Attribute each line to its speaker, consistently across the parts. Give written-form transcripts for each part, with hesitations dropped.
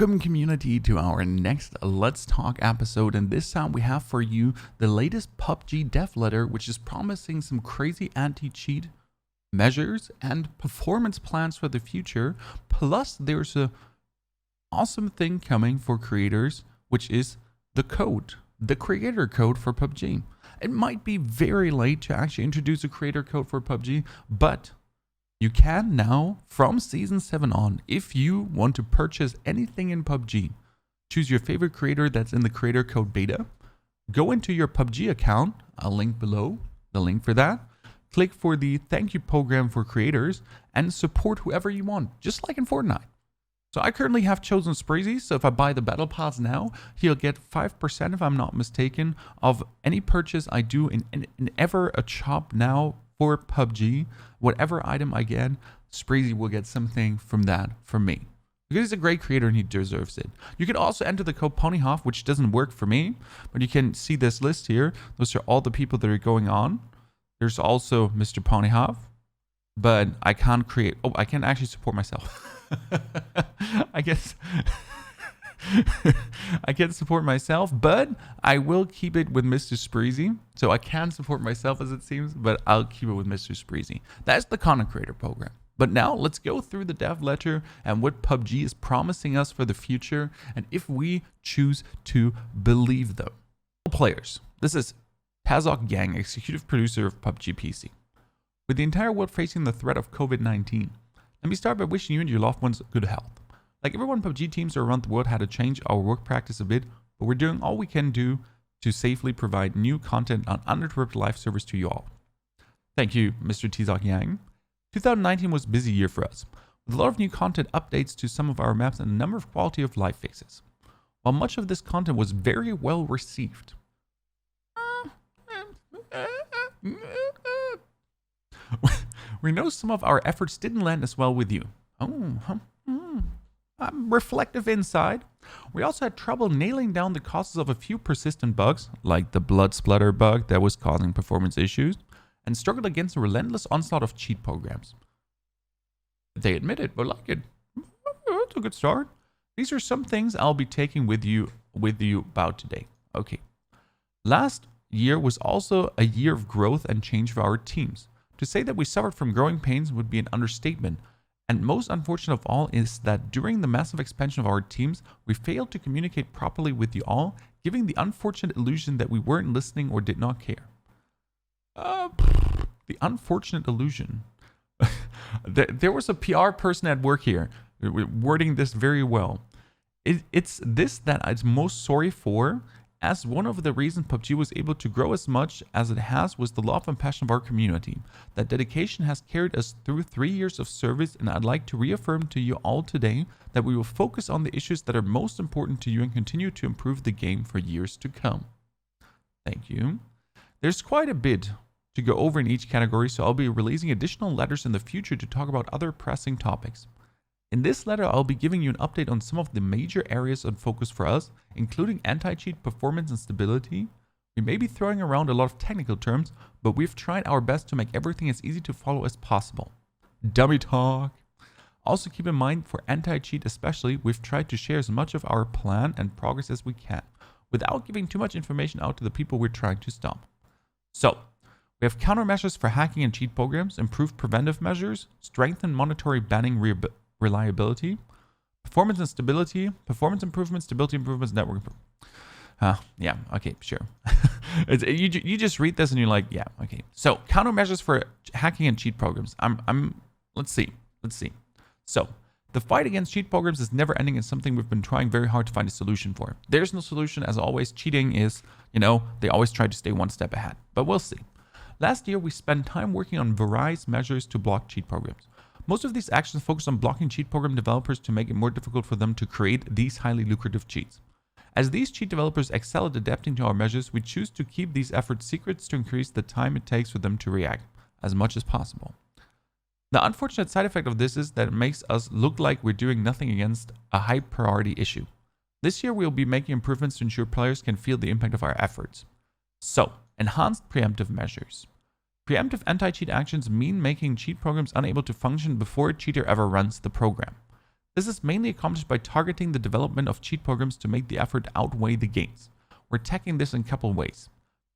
Speaker 1: Welcome, community, to our next Let's Talk episode, and this time we have for you the latest PUBG dev letter, which is promising some crazy anti-cheat measures and performance plans for the future. Plus, there's a awesome thing coming for creators, which is the code, the creator code for PUBG. It might be very late to actually introduce a creator code for PUBG, but you can now, from Season 7 on, if you want to purchase anything in PUBG, choose your favorite creator that's in the creator code beta, go into your PUBG account, I'll link below the link for that, click for the thank you program for creators, and support whoever you want, just like in Fortnite. So I currently have chosen Spreezy, so if I buy the battle pass now, he'll get 5%, if I'm not mistaken, of any purchase I do in ever a shop now for PUBG. Whatever item I get, Spreezy will get something from that from me. Because he's a great creator and he deserves it. You can also enter the code Ponyhoff, which doesn't work for me, but you can see this list here. Those are all the people that are going on. There's also Mr. Ponyhoff, but I can't create. Oh, I can actually support myself. I guess I can support myself, but I will keep it with Mr. Spreezy. So I can support myself as it seems, but I'll keep it with Mr. Spreezy. That's the content creator program. But now let's go through the dev letter and what PUBG is promising us for the future, and if we choose to believe them. Players, this is Tazok Yang, executive producer of PUBG PC. With the entire world facing the threat of COVID-19, let me start by wishing you and your loved ones good health. Like everyone, PUBG teams around the world had to change our work practice a bit, but we're doing all we can do to safely provide new content on uninterrupted live service to you all. Thank you, Mr. Tazok Yang. 2019 was a busy year for us, with a lot of new content updates to some of our maps and a number of quality of life fixes. While much of this content was very well received, we know some of our efforts didn't land as well with you. I'm reflective inside. We also had trouble nailing down the causes of a few persistent bugs, like the blood splatter bug that was causing performance issues, and struggled against a relentless onslaught of cheat programs. They admit it, but like it. That's a good start. These are some things I'll be taking with you about today. Okay. Last year was also a year of growth and change for our teams. To say that we suffered from growing pains would be an understatement. And most unfortunate of all is that during the massive expansion of our teams, we failed to communicate properly with you all, giving the unfortunate illusion that we weren't listening or did not care. The unfortunate illusion. There was a PR person at work here wording this very well. It's this that I'm most sorry for, as one of the reasons PUBG was able to grow as much as it has was the love and passion of our community. That dedication has carried us through 3 years of service, and I'd like to reaffirm to you all today that we will focus on the issues that are most important to you and continue to improve the game for years to come. Thank you. There's quite a bit to go over in each category, so I'll be releasing additional letters in the future to talk about other pressing topics. In this letter, I'll be giving you an update on some of the major areas of focus for us, including anti-cheat, performance, and stability. We may be throwing around a lot of technical terms, but we've tried our best to make everything as easy to follow as possible. Dummy talk. Also keep in mind, for anti-cheat especially, we've tried to share as much of our plan and progress as we can, without giving too much information out to the people we're trying to stop. So, we have countermeasures for hacking and cheat programs, improved preventive measures, strengthened monetary banning reliability, performance and stability, performance improvements, stability improvements, network improvements. Yeah, okay, sure. You just read this and you're like, yeah, okay. So countermeasures for hacking and cheat programs. Let's see. So the fight against cheat programs is never ending and something we've been trying very hard to find a solution for. There's no solution, as always. Cheating is, they always try to stay one step ahead, but we'll see. Last year, we spent time working on various measures to block cheat programs. Most of these actions focus on blocking cheat program developers to make it more difficult for them to create these highly lucrative cheats. As these cheat developers excel at adapting to our measures, we choose to keep these efforts secrets to increase the time it takes for them to react as much as possible. The unfortunate side effect of this is that it makes us look like we're doing nothing against a high priority issue. This year, we'll be making improvements to ensure players can feel the impact of our efforts. So, enhanced preemptive measures. Preemptive anti-cheat actions mean making cheat programs unable to function before a cheater ever runs the program. This is mainly accomplished by targeting the development of cheat programs to make the effort outweigh the gains. We're tackling this in a couple ways.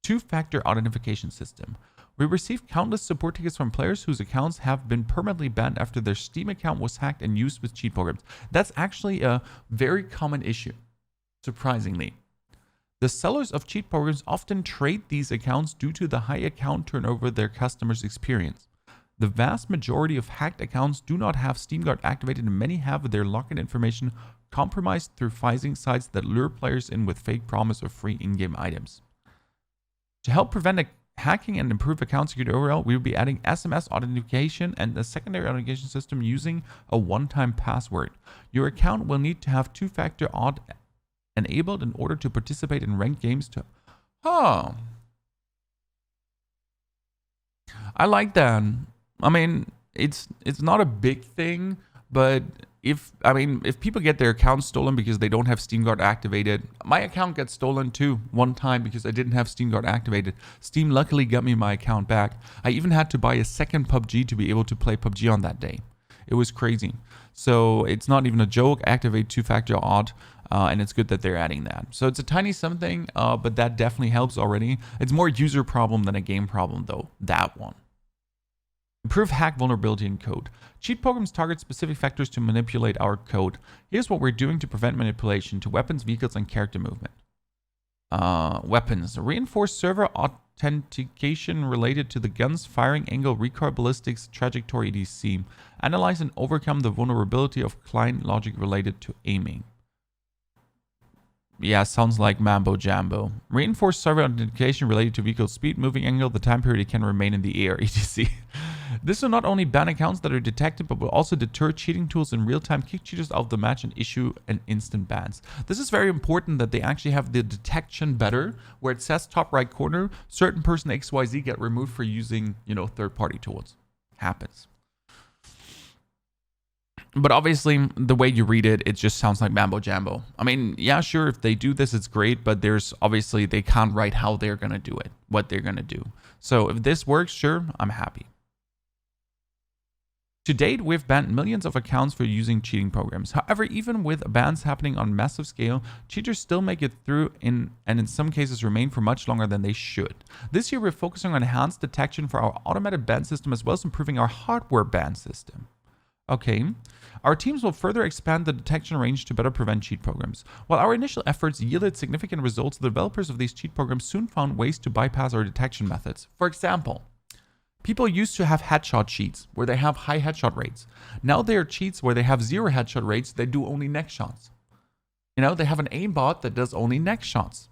Speaker 1: Two-factor authentication system. We received countless support tickets from players whose accounts have been permanently banned after their Steam account was hacked and used with cheat programs. That's actually a very common issue, surprisingly. The sellers of cheat programs often trade these accounts due to the high account turnover their customers experience. The vast majority of hacked accounts do not have Steam Guard activated, and many have their login information compromised through phishing sites that lure players in with fake promise of free in-game items. To help prevent hacking and improve account security overall, we will be adding SMS authentication and a secondary authentication system using a one-time password. Your account will need to have two-factor auth enabled in order to participate in ranked games. I like that. I mean, it's not a big thing, but if people get their account stolen because they don't have Steam Guard activated, my account gets stolen too one time because I didn't have Steam Guard activated. Steam luckily got me my account back. I even had to buy a second PUBG to be able to play PUBG on that day. It was crazy. So it's not even a joke. Activate two-factor auth, and it's good that they're adding that. So it's a tiny something, but that definitely helps already. It's more a user problem than a game problem though, that one. Improve hack vulnerability in code. Cheat programs target specific factors to manipulate our code. Here's what we're doing to prevent manipulation to weapons, vehicles, and character movement. Weapons. Reinforce server authentication related to the gun's firing angle, recoil, ballistics, trajectory, etc. Analyze and overcome the vulnerability of client logic related to aiming. Yeah, sounds like mambo jambo. Reinforce server authentication related to vehicle speed, moving angle, the time period it can remain in the air, etc. This will not only ban accounts that are detected, but will also deter cheating tools in real time, kick cheaters out of the match, and issue an instant bans. This is very important that they actually have the detection better, where it says top right corner, certain person XYZ get removed for using, third-party tools. Happens. But obviously, the way you read it, it just sounds like mambo jambo. I mean, yeah, sure, if they do this, it's great, but there's obviously, they can't write how they're going to do it, what they're going to do. So if this works, sure, I'm happy. To date, we've banned millions of accounts for using cheating programs. However, even with bans happening on massive scale, cheaters still make it through and in some cases remain for much longer than they should. This year, we're focusing on enhanced detection for our automated ban system as well as improving our hardware ban system. Okay. Our teams will further expand the detection range to better prevent cheat programs. While our initial efforts yielded significant results, the developers of these cheat programs soon found ways to bypass our detection methods. For example, people used to have headshot cheats where they have high headshot rates. Now there are cheats where they have zero headshot rates, they do only neck shots. They have an aimbot that does only neck shots,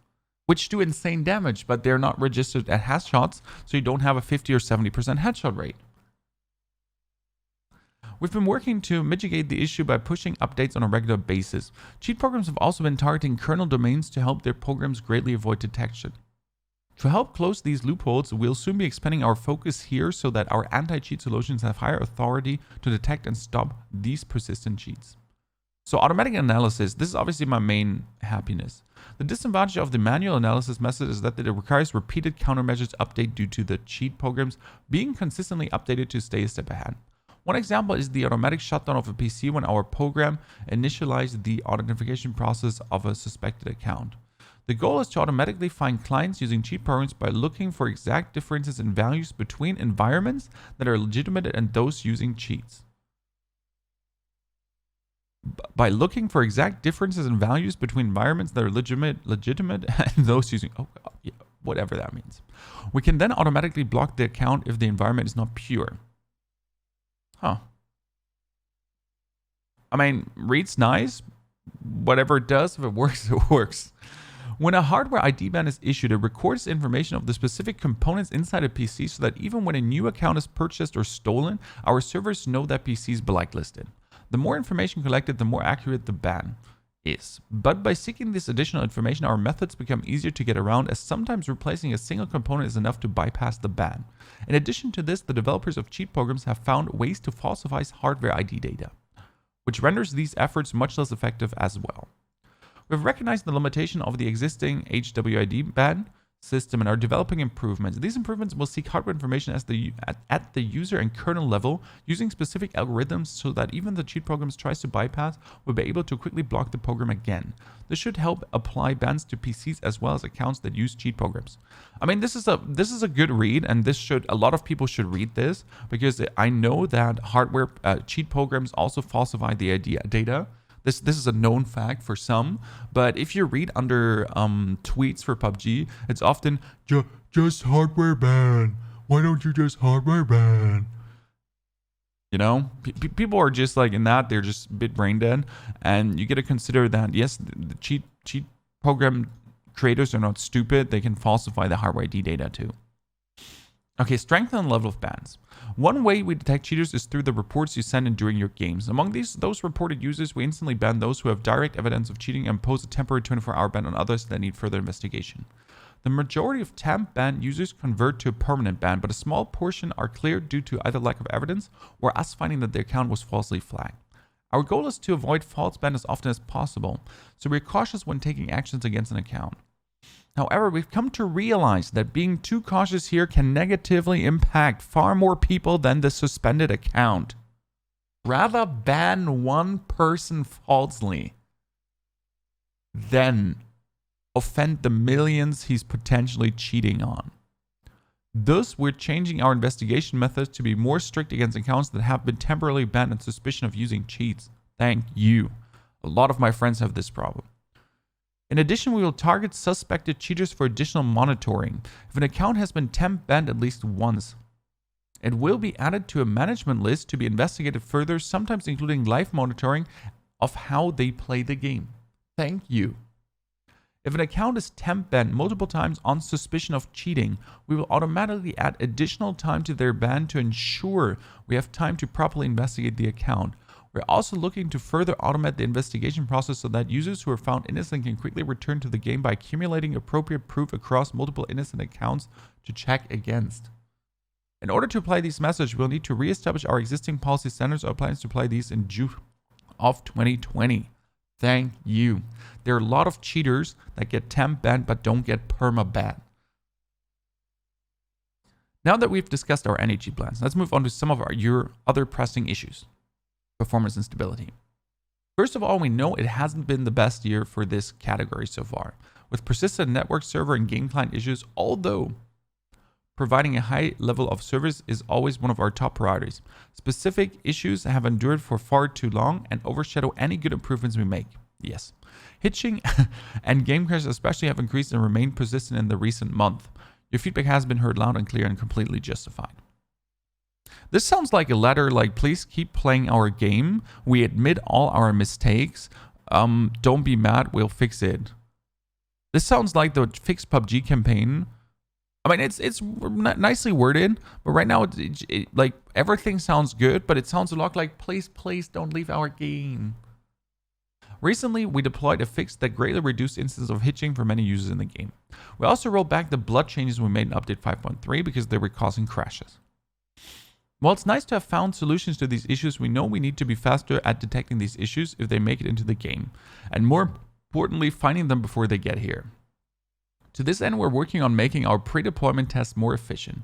Speaker 1: which do insane damage, but they're not registered as headshots, so you don't have a 50 or 70% headshot rate. We've been working to mitigate the issue by pushing updates on a regular basis. Cheat programs have also been targeting kernel domains to help their programs greatly avoid detection. To help close these loopholes, we'll soon be expanding our focus here so that our anti-cheat solutions have higher authority to detect and stop these persistent cheats. So automatic analysis, this is obviously my main happiness. The disadvantage of the manual analysis method is that it requires repeated countermeasures update due to the cheat programs being consistently updated to stay a step ahead. One example is the automatic shutdown of a PC when our program initialized the authentication process of a suspected account. The goal is to automatically find clients using cheat programs by looking for exact differences in values between environments that are legitimate and those using cheats. By looking for exact differences in values between environments that are legitimate and those using, whatever that means. We can then automatically block the account if the environment is not pure. I mean, reads nice. Whatever it does, if it works, it works. When a hardware ID ban is issued, it records information of the specific components inside a PC so that even when a new account is purchased or stolen, our servers know that PC is blacklisted. The more information collected, the more accurate the ban is. But by seeking this additional information, our methods become easier to get around, as sometimes replacing a single component is enough to bypass the ban. In addition to this, the developers of cheat programs have found ways to falsify hardware ID data, which renders these efforts much less effective as well. We've recognized the limitation of the existing HWID ban, system and are developing improvements. These improvements will seek hardware information at the user and kernel level using specific algorithms so that even the cheat programs tries to bypass will be able to quickly block the program again. This should help apply bans to PCs as well as accounts that use cheat programs. I mean, this is a good read, and a lot of people should read this because I know that hardware cheat programs also falsify the data. This is a known fact for some, but if you read under tweets for PUBG, it's often just hardware ban. Why don't you just hardware ban? You know, people are just like in that, they're just a bit brain dead, and you got to consider that yes, the cheat program creators are not stupid. They can falsify the hardware ID data too. Okay, strengthen the level of bans. One way we detect cheaters is through the reports you send in during your games. Among those reported users, we instantly ban those who have direct evidence of cheating and impose a temporary 24-hour ban on others that need further investigation. The majority of temp ban users convert to a permanent ban, but a small portion are cleared due to either lack of evidence or us finding that their account was falsely flagged. Our goal is to avoid false ban as often as possible, so we're cautious when taking actions against an account. However, we've come to realize that being too cautious here can negatively impact far more people than the suspended account. Rather ban one person falsely than offend the millions he's potentially cheating on. Thus, we're changing our investigation methods to be more strict against accounts that have been temporarily banned on suspicion of using cheats. Thank you. A lot of my friends have this problem. In addition, we will target suspected cheaters for additional monitoring. If an account has been temp banned at least once, it will be added to a management list to be investigated further, sometimes including live monitoring of how they play the game. Thank you. If an account is temp banned multiple times on suspicion of cheating, we will automatically add additional time to their ban to ensure we have time to properly investigate the account. We're also looking to further automate the investigation process so that users who are found innocent can quickly return to the game by accumulating appropriate proof across multiple innocent accounts to check against. In order to apply these measures, we'll need to reestablish our existing policy standards. Our plans to apply these in June of 2020. Thank you. There are a lot of cheaters that get temp banned but don't get perma banned. Now that we've discussed our anti-cheat plans, let's move on to some of your other pressing issues. Performance and stability. First of all, we know it hasn't been the best year for this category so far, with persistent network server and game client issues, although providing a high level of service is always one of our top priorities. Specific issues have endured for far too long and overshadow any good improvements we make. Yes. Hitching and game crashes especially have increased and remained persistent in the recent month. Your feedback has been heard loud and clear and completely justified. This sounds like a letter like, please keep playing our game. We admit all our mistakes. Don't be mad. We'll fix it. This sounds like the Fix PUBG campaign. I mean, it's nicely worded, but right now, like everything sounds good, but it sounds a lot like, please don't leave our game. Recently, we deployed a fix that greatly reduced instances of hitching for many users in the game. We also rolled back the blood changes we made in update 5.3 because they were causing crashes. While it's nice to have found solutions to these issues, we know we need to be faster at detecting these issues if they make it into the game, and more importantly, finding them before they get here. To this end, we're working on making our pre-deployment tests more efficient.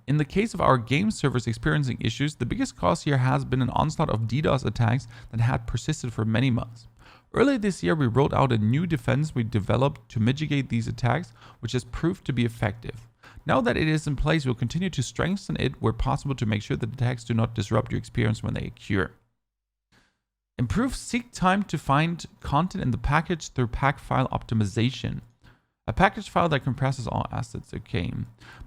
Speaker 1: In the case of our game servers experiencing issues, the biggest cause here has been an onslaught of DDoS attacks that had persisted for many months. Earlier this year, we rolled out a new defense we developed to mitigate these attacks, which has proved to be effective. Now that it is in place, we'll continue to strengthen it where possible to make sure that attacks do not disrupt your experience when they occur. Improve seek time to find content in the package through pack file optimization. A package file that compresses all assets, okay.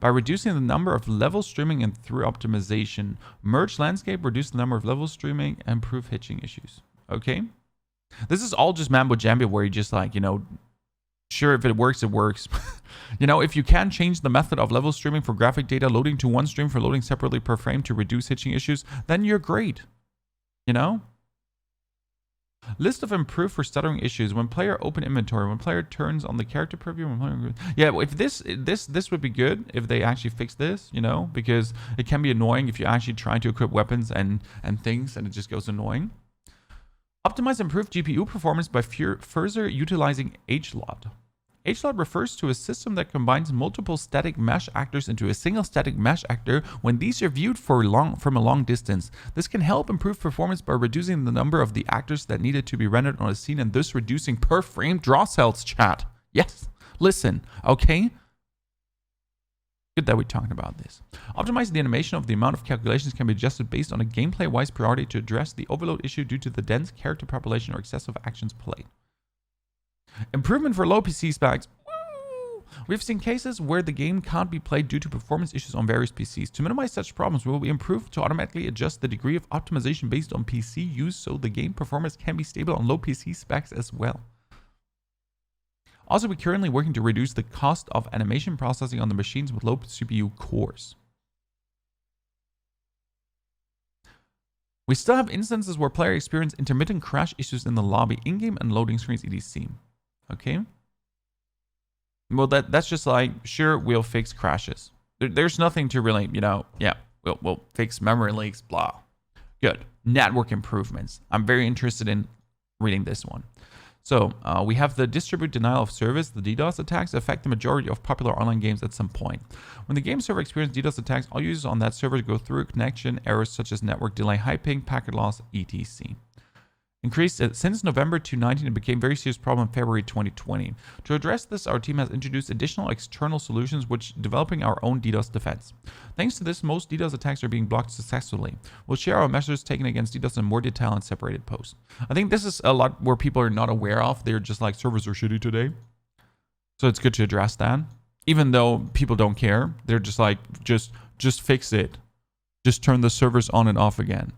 Speaker 1: By reducing the number of level streaming and through optimization. Merge landscape, reduce the number of level streaming, and improve hitching issues. Okay. This is all just mambo jambo where you just like, sure, if it works, it works. If you can change the method of level streaming for graphic data, loading to one stream for loading separately per frame to reduce hitching issues, then you're great. List of improved for stuttering issues. When player open inventory, when player turns on the character preview, if this would be good if they actually fix this, because it can be annoying if you're actually trying to equip weapons and things and it just goes annoying. Optimize improved GPU performance by further utilizing HLOT. HLAT refers to a system that combines multiple static mesh actors into a single static mesh actor when these are viewed from a long distance. This can help improve performance by reducing the number of the actors that needed to be rendered on a scene and thus reducing per frame draw cells, chat. Yes, listen, okay? Good that we talked about this. Optimizing the animation of the amount of calculations can be adjusted based on a gameplay-wise priority to address the overload issue due to the dense character population or excessive actions played. Improvement for low PC specs. Woo! We've seen cases where the game can't be played due to performance issues on various PCs. To minimize such problems, we will improve to automatically adjust the degree of optimization based on PC use so the game performance can be stable on low PC specs as well. Also, we're currently working to reduce the cost of animation processing on the machines with low CPU cores. We still have instances where players experience intermittent crash issues in the lobby, in-game, and loading screens, etc. Okay? Well, that's just like, sure, we'll fix crashes. There's nothing to really, yeah, we'll fix memory leaks, blah. Good. Network improvements. I'm very interested in reading this one. So we have the distribute denial of service. The DDoS attacks affect the majority of popular online games at some point. When the game server experiences DDoS attacks, all users on that server go through connection errors such as network delay, high ping, packet loss, etc. Increased since November 2019, it became a very serious problem in February 2020. To address this, our team has introduced additional external solutions, which developing our own DDoS defense. Thanks to this, most DDoS attacks are being blocked successfully. We'll share our measures taken against DDoS in more detail in separated posts. I think this is a lot where people are not aware of. They're just like, servers are shitty today. So it's good to address that. Even though people don't care, they're just like, just fix it. Just turn the servers on and off again.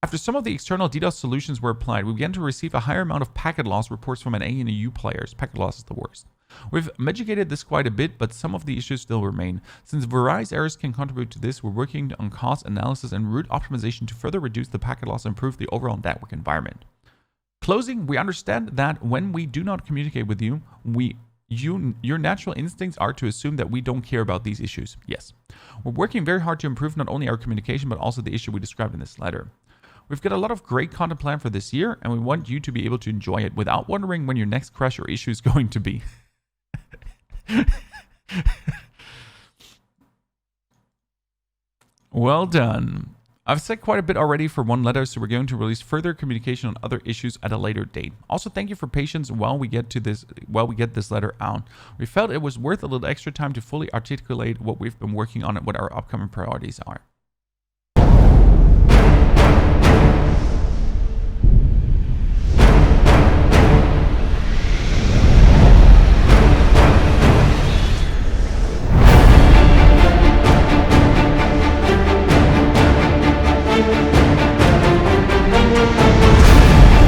Speaker 1: After some of the external DDoS solutions were applied, we began to receive a higher amount of packet loss reports from NA and EU players. Packet loss is the worst. We've mitigated this quite a bit, but some of the issues still remain. Since various errors can contribute to this, we're working on cost analysis and route optimization to further reduce the packet loss and improve the overall network environment. Closing, we understand that when we do not communicate with you, your natural instincts are to assume that we don't care about these issues. Yes. We're working very hard to improve not only our communication, but also the issue we described in this letter. We've got a lot of great content planned for this year, and we want you to be able to enjoy it without wondering when your next crash or issue is going to be. Well done. I've said quite a bit already for one letter, so we're going to release further communication on other issues at a later date. Also, thank you for patience while we get this letter out. We felt it was worth a little extra time to fully articulate what we've been working on and what our upcoming priorities are.